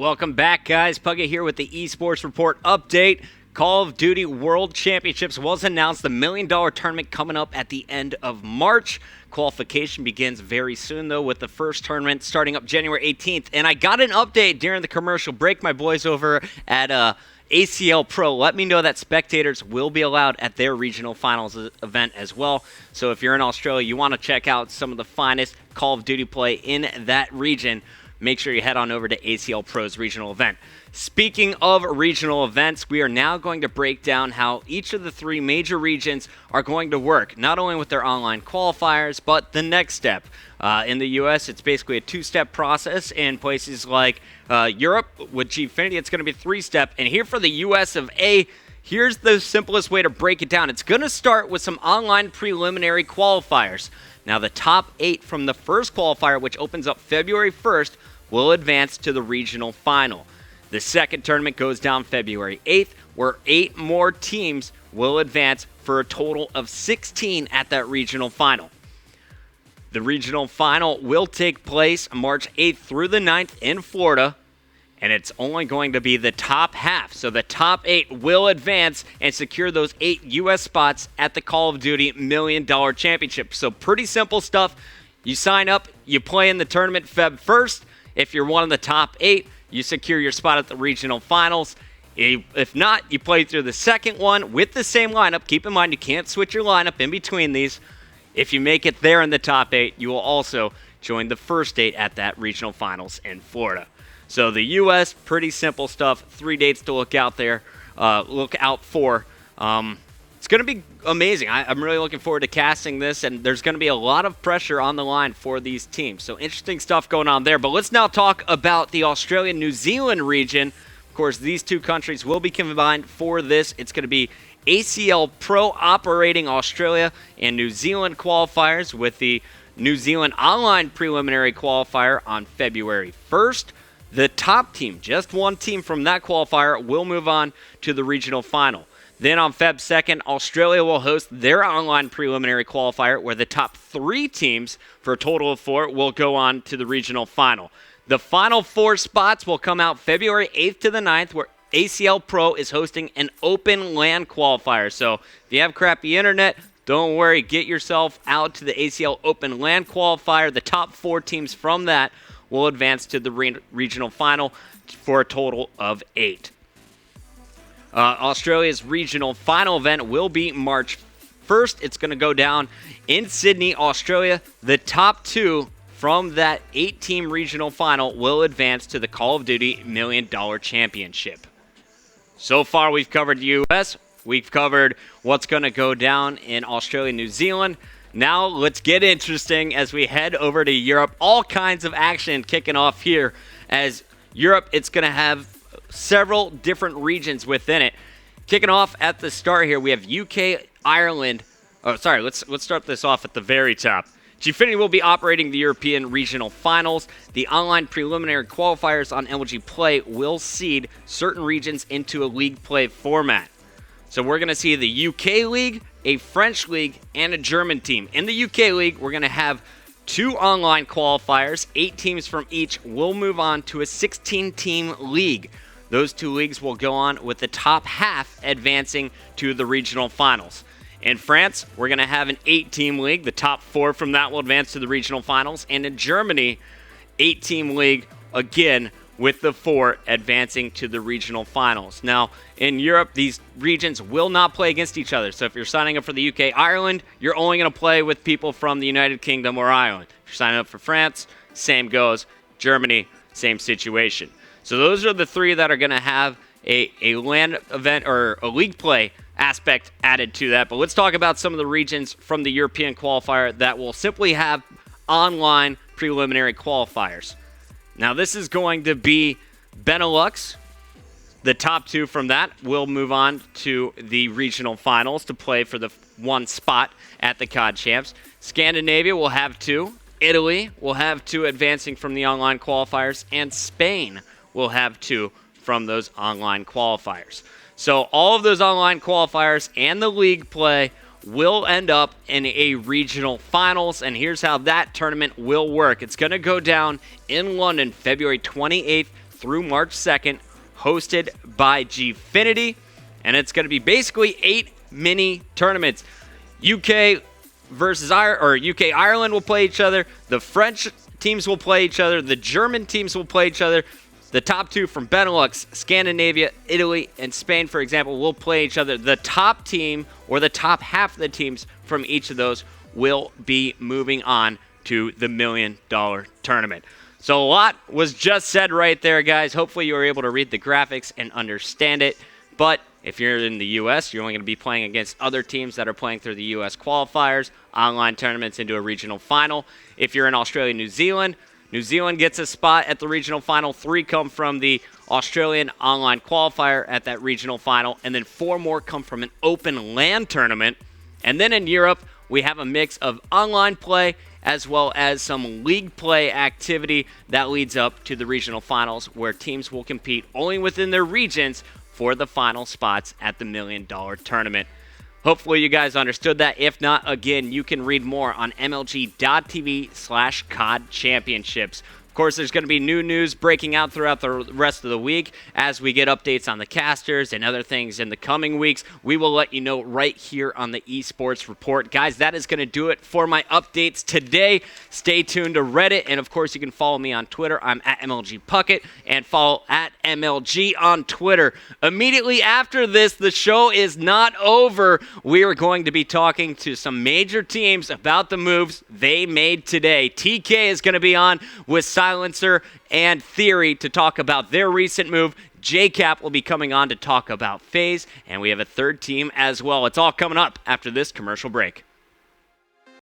Welcome back, guys. Puckett here with the Esports Report update. Call of Duty World Championships was announced. The $1 million tournament coming up at the end of March. Qualification begins very soon, though, with the first tournament starting up January 18th. And I got an update during the commercial break. My boys over at ACL Pro let me know that spectators will be allowed at their regional finals event as well. So if you're in Australia, you want to check out some of the finest Call of Duty play in that region, make sure you head on over to ACL Pro's regional event. Speaking of regional events, we are now going to break down how each of the three major regions are going to work, not only with their online qualifiers, but the next step. In the U.S., it's basically a two-step process. In places like Europe, with Gfinity, it's going to be three-step. And here for the U.S. of A., here's the simplest way to break it down. It's going to start with some online preliminary qualifiers. Now, the top 8 from the first qualifier, which opens up February 1st, will advance to the regional final. The second tournament goes down February 8th, where 8 more teams will advance for a total of 16 at that regional final. The regional final will take place March 8th through the 9th in Florida, and it's only going to be the top half. So the top 8 will advance and secure those 8 U.S. spots at the Call of Duty $1 Million Championship. So pretty simple stuff. You sign up, you play in the tournament Feb 1st. If you're one of the top 8, you secure your spot at the regional finals. If not, you play through the second one with the same lineup. Keep in mind, you can't switch your lineup in between these. If you make it there in the top 8, you will also join the first 8 at that regional finals in Florida. So the U.S., pretty simple stuff. 3 dates to look out for. It's going to be amazing. I'm really looking forward to casting this, and there's going to be a lot of pressure on the line for these teams. So interesting stuff going on there. But let's now talk about the Australia-New Zealand region. Of course, these two countries will be combined for this. It's going to be ACL Pro operating Australia and New Zealand qualifiers, with the New Zealand online preliminary qualifier on February 1st. The top team, just one team from that qualifier, will move on to the regional final. Then on Feb 2nd, Australia will host their online preliminary qualifier, where the top 3 teams, for a total of 4, will go on to the regional final. The final 4 spots will come out February 8th to the 9th, where ACL Pro is hosting an open LAN qualifier. So if you have crappy internet, don't worry, get yourself out to the ACL Open LAN qualifier. The top 4 teams from that will advance to the regional final for a total of 8. Australia's regional final event will be March 1st. It's going to go down in Sydney, Australia. The top 2 from that 8-team regional final will advance to the Call of Duty $1 Million Championship. So far, we've covered the U.S. We've covered what's going to go down in Australia, New Zealand. Now let's get interesting as we head over to Europe. All kinds of action kicking off here. As Europe, it's going to have several different regions within it. Kicking off at the start here, we have UK, Ireland. Let's start this off at the very top. Gfinity will be operating the European regional finals. The online preliminary qualifiers on LG Play will seed certain regions into a league play format. So we're going to see the UK League, a French League, and a German team. In the UK League, we're going to have 2 online qualifiers. 8 teams from each will move on to a 16-team league. Those 2 leagues will go on with the top half advancing to the regional finals. In France, we're going to have an 8-team league. The top 4 from that will advance to the regional finals. And in Germany, 8-team league, again, with the 4 advancing to the regional finals. Now, in Europe, these regions will not play against each other. So if you're signing up for the UK, Ireland, you're only going to play with people from the United Kingdom or Ireland. If you're signing up for France, same goes. Germany, same situation. So those are the 3 that are going to have a LAN event or a league play aspect added to that. But let's talk about some of the regions from the European qualifier that will simply have online preliminary qualifiers. Now, this is going to be Benelux. The top 2 from that will move on to the regional finals to play for the 1 spot at the CoD Champs. Scandinavia will have 2. Italy will have 2 advancing from the online qualifiers. And Spain will have 2 from those online qualifiers. So all of those online qualifiers and the league play will end up in a regional finals, and here's how that tournament will work. It's going to go down in London February 28th through March 2nd, hosted by Gfinity, and it's going to be basically 8 mini tournaments. UK versus UK Ireland will play each other. The French teams will play each other. The German teams will play each other. The top 2 from Benelux, Scandinavia, Italy, and Spain, for example, will play each other. The top team, or the top half of the teams from each of those, will be moving on to the $1 million tournament. So a lot was just said right there, guys. Hopefully you were able to read the graphics and understand it. But if you're in the U.S., you're only going to be playing against other teams that are playing through the U.S. qualifiers, online tournaments into a regional final. If you're in Australia, New Zealand gets a spot at the regional final. 3 come from the Australian online qualifier at that regional final. And then 4 more come from an open LAN tournament. And then in Europe, we have a mix of online play as well as some league play activity that leads up to the regional finals, where teams will compete only within their regions for the final spots at the $1 million tournament. Hopefully you guys understood that. If not, again, you can read more on mlg.tv/COD Championships. Of course, there's going to be new news breaking out throughout the rest of the week as we get updates on the casters and other things in the coming weeks. We will let you know right here on the Esports Report. Guys, that is going to do it for my updates today. Stay tuned to Reddit, and of course, you can follow me on Twitter. I'm at MLG Puckett, and follow at MLG on Twitter. Immediately after this, the show is not over. We are going to be talking to some major teams about the moves they made today. TK is going to be on with Silencer and Theory to talk about their recent move. JCap will be coming on to talk about FaZe, and we have a third team as well. It's all coming up after this commercial break.